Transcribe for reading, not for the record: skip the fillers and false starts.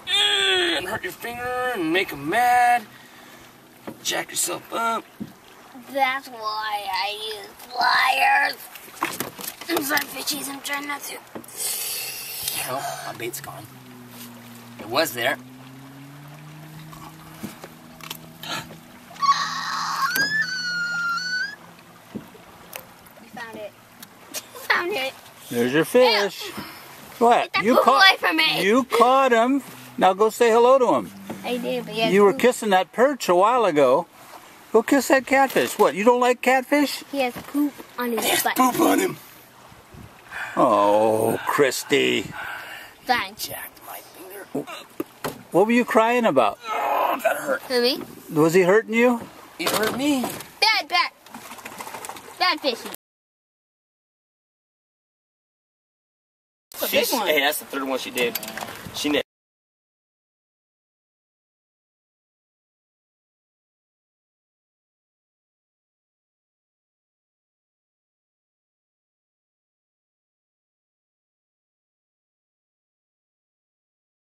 And hurt your finger and make them mad. Jack yourself up. That's why I use pliers. I'm sorry, fishies. I'm trying not to. Oh, my bait's gone. It was there. We found it. Found it. There's your fish. What? Get that poop away from me. You caught him. Now go say hello to him. I did, but he You were poop. kissing that perch a while ago. Go kiss that catfish. What? You don't like catfish? He has poop on his butt. Poop on him. Oh, Christy. Fine. Jacked my finger. What were you crying about? Oh, that hurt. For me? Was he hurting you? It hurt me. Bad fishy. Hey, that's the third one she did. She